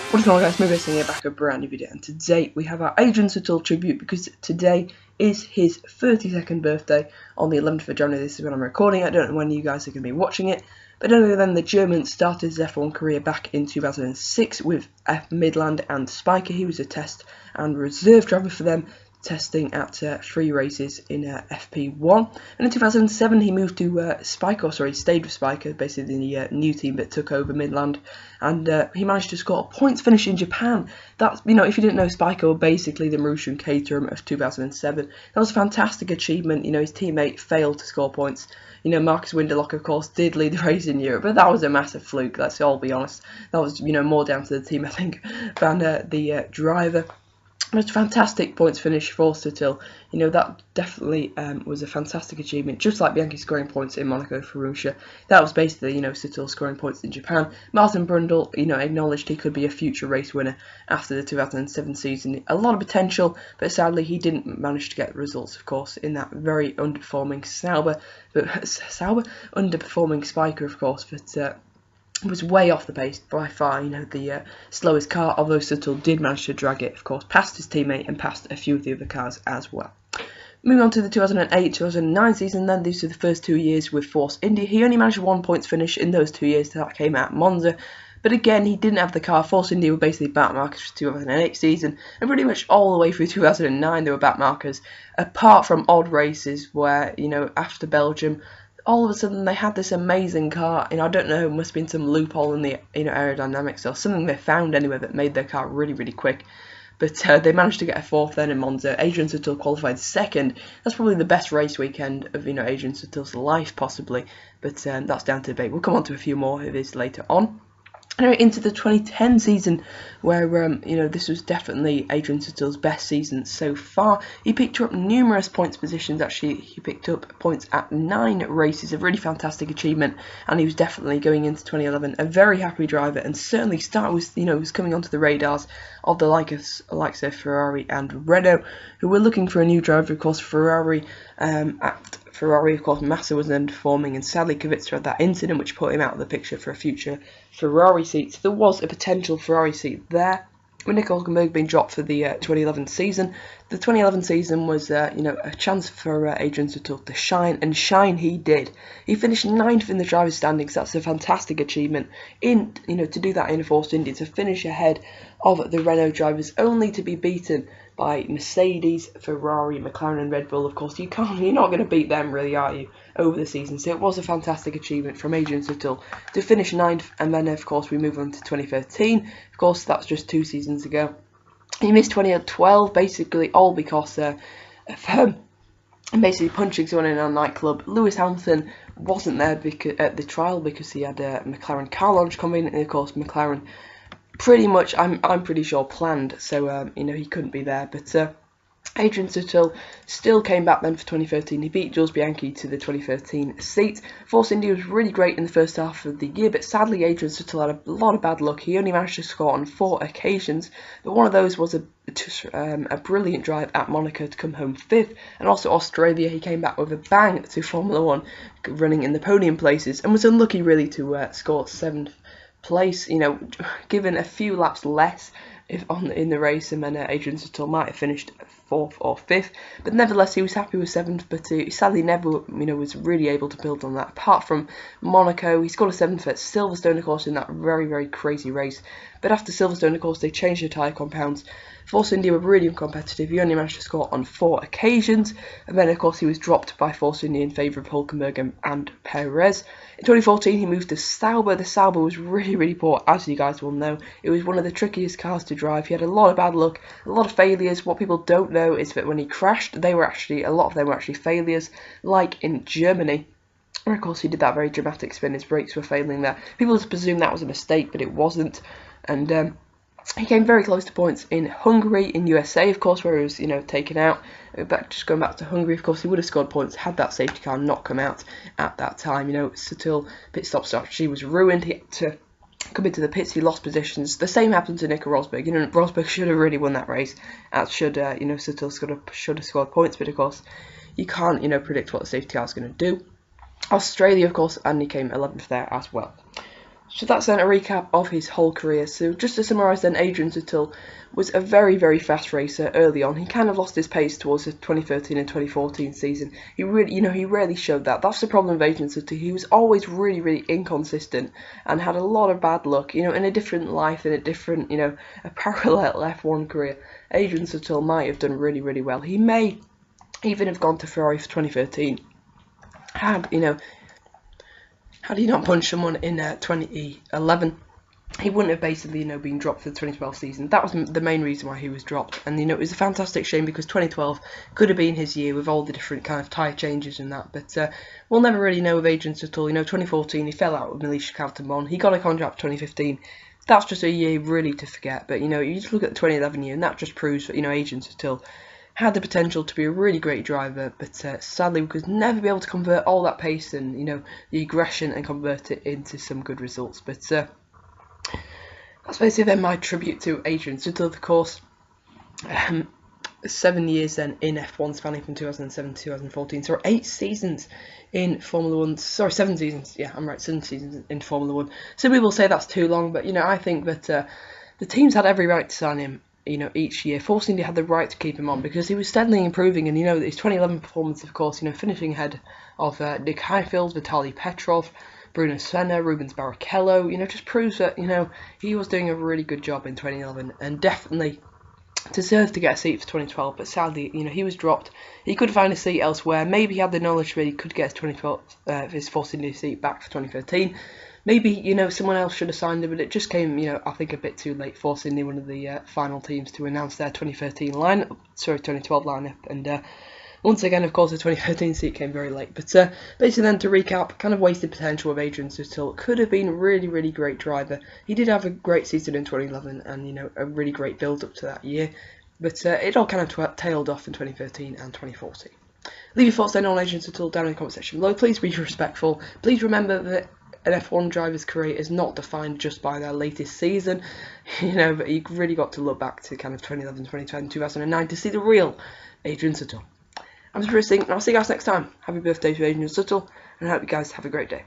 What is going on, guys? Maybe here back a brand new video, and today we have our Adrian Sutil tribute because today is his 32nd birthday on the 11th of January. This is when I'm recording. I don't know when you guys are going to be watching it, but other than the German started his F1 career back in 2006 with Midland and Spiker. He was a test and reserve driver for them, testing at 3 races in FP1, and in 2007 he moved to Spiker, he stayed with Spiker, basically the new team that took over Midland, and he managed to score a points finish in Japan. That's, if you didn't know, Spiker were basically the Marussia and Caterham of 2007. That was a fantastic achievement. His teammate failed to score points. Marcus Winderlock, of course, did lead the race in Europe, but that was a massive fluke, let's all be honest. That was, more down to the team, I think, than the driver. It was a fantastic points finish for Sutil. That definitely was a fantastic achievement, just like Bianchi scoring points in Monaco for Marussia. That was basically, Sutil scoring points in Japan. Martin Brundle, acknowledged he could be a future race winner after the 2007 season. A lot of potential, but sadly he didn't manage to get results, of course, in that very underperforming Sauber, underperforming Spiker, of course, but was way off the pace by far, the slowest car, although Sutil did manage to drag it, of course, past his teammate and past a few of the other cars as well. Moving on to the 2008-2009 season then, these are the first 2 years with Force India. He only managed 1 points finish in those 2 years. That came at Monza, but again, he didn't have the car. Force India were basically backmarkers for the 2008 season, and pretty much all the way through 2009 they were backmarkers, apart from odd races where, after Belgium, all of a sudden they had this amazing car. I don't know, it must have been some loophole in the aerodynamics or something they found anyway that made their car really, really quick. But they managed to get a 4th then in Monza. Adrian Sutil qualified 2nd. That's probably the best race weekend of Adrian Sutil's life, possibly. But that's down to debate. We'll come on to a few more of his later on. Anyway, into the 2010 season, where this was definitely Adrian Sutil's best season so far. He picked up numerous points positions. Actually, he picked up points at 9 races, a really fantastic achievement, and he was definitely going into 2011 a very happy driver, and certainly was coming onto the radars of the likes of Ferrari and Renault, who were looking for a new driver. Of course, Ferrari, of course, Nasr was underperforming, and sadly Kubica had that incident which put him out of the picture for a future Ferrari seat. So there was a potential Ferrari seat there. With Nico Hülkenberg being dropped for the 2011 season, the 2011 season was a chance for Adrian Sutil to shine, and shine he did. He finished 9th in the drivers' standings. That's a fantastic achievement. To do that in a Force India, to finish ahead of the Renault drivers, only to be beaten by Mercedes, Ferrari, McLaren and Red Bull. Of course, you're not going to beat them, really, are you, over the season? So it was a fantastic achievement from Adrian Sutil to finish 9th, and then, of course, we move on to 2013. Of course, that's just 2 seasons ago. He missed 2012, basically all because of basically punching someone in a nightclub. Lewis Hamilton wasn't there at the trial because he had a McLaren car launch coming, and of course, McLaren pretty much, I'm pretty sure, planned, so he couldn't be there. But Adrian Sutil still came back then for 2013. He beat Jules Bianchi to the 2013 seat. Force India was really great in the first half of the year, but sadly Adrian Sutil had a lot of bad luck. He only managed to score on 4 occasions, but one of those was a brilliant drive at Monaco to come home 5th, and also Australia. He came back with a bang to Formula 1, running in the podium places, and was unlucky really to score 7th place, given a few laps less in the race, and then Adrian Sutil might have finished 4th or 5th, but nevertheless he was happy with 7th. But he sadly never was really able to build on that. Apart from Monaco, he scored a 7th at Silverstone, of course, in that very, very crazy race. But after Silverstone, of course, they changed the tyre compounds. Force India were really uncompetitive. He only managed to score on 4 occasions, and then of course he was dropped by Force India in favour of Hülkenberg and Perez. In 2014 he moved to Sauber. The Sauber was really, really poor, as you guys will know. It was one of the trickiest cars to drive. He had a lot of bad luck, a lot of failures. What people don't know is that when he crashed, a lot of them were actually failures, like in Germany. And of course he did that very dramatic spin, his brakes were failing there. People just presumed that was a mistake, but it wasn't. And he came very close to points in Hungary, in USA, of course, where he was, taken out. Just going back to Hungary, of course, he would have scored points had that safety car not come out at that time. Sutil pit stop strategy was ruined. He had to come into the pits. He lost positions. The same happened to Nico Rosberg. Rosberg should have really won that race. As should, Sutil should have scored points. But of course, you can't, predict what the safety car is going to do. Australia, of course, and he came 11th there as well. So that's then a recap of his whole career. So just to summarise then, Adrian Sutil was a very, very fast racer early on. He kind of lost his pace towards the 2013 and 2014 season. He really, he rarely showed that. That's the problem with Adrian Sutil. He was always really, really inconsistent and had a lot of bad luck. In a different life, in a different, a parallel F1 career, Adrian Sutil might have done really, really well. He may even have gone to Ferrari for 2013. Had he not punched someone in 2011, he wouldn't have basically, been dropped for the 2012 season. That was the main reason why he was dropped. And, it was a fantastic shame because 2012 could have been his year with all the different kind of tyre changes and that. But we'll never really know with Adrian Sutil. 2014, he fell out with Militia Calton. He got a contract for 2015. That's just a year really to forget. But, you just look at the 2011 year and that just proves that, Adrian Sutil had the potential to be a really great driver, but sadly we could never be able to convert all that pace and the aggression and convert it into some good results. But that's basically then my tribute to Adrian Sutil, of course. 7 years then in F1, spanning from 2007 to 2014, so 8 seasons in Formula 1. Sorry, 7 seasons. Yeah, I'm right, 7 seasons in Formula 1. Some people say that's too long, but I think that the teams had every right to sign him. Each year. Force India had the right to keep him on because he was steadily improving, and his 2011 performance, of course, finishing ahead of Nick Heidfeld, Vitaly Petrov, Bruno Senna, Rubens Barrichello, just proves that, he was doing a really good job in 2011 and definitely deserved to get a seat for 2012, but sadly, he was dropped. He could find a seat elsewhere. Maybe he had the knowledge that he could get his 2012 his Force India seat back for 2013. Maybe, someone else should have signed him, but it just came, I think a bit too late. Force India, one of the final teams to announce their 2012 lineup, and once again, of course, the 2013 seat came very late. But basically then, to recap, kind of wasted potential with Adrian Sutil. Could have been a really, really great driver. He did have a great season in 2011 and, a really great build-up to that year. But it all kind of tailed off in 2013 and 2014. Leave your thoughts then on Adrian Sutil down in the comment section below. Please be respectful. Please remember that an F1 driver's career is not defined just by their latest season, but you really got to look back to kind of 2011, 2010, 2009 to see the real Adrian Sutil. I'm Chris, and I'll see you guys next time. Happy birthday to Adrian Sutil, and I hope you guys have a great day.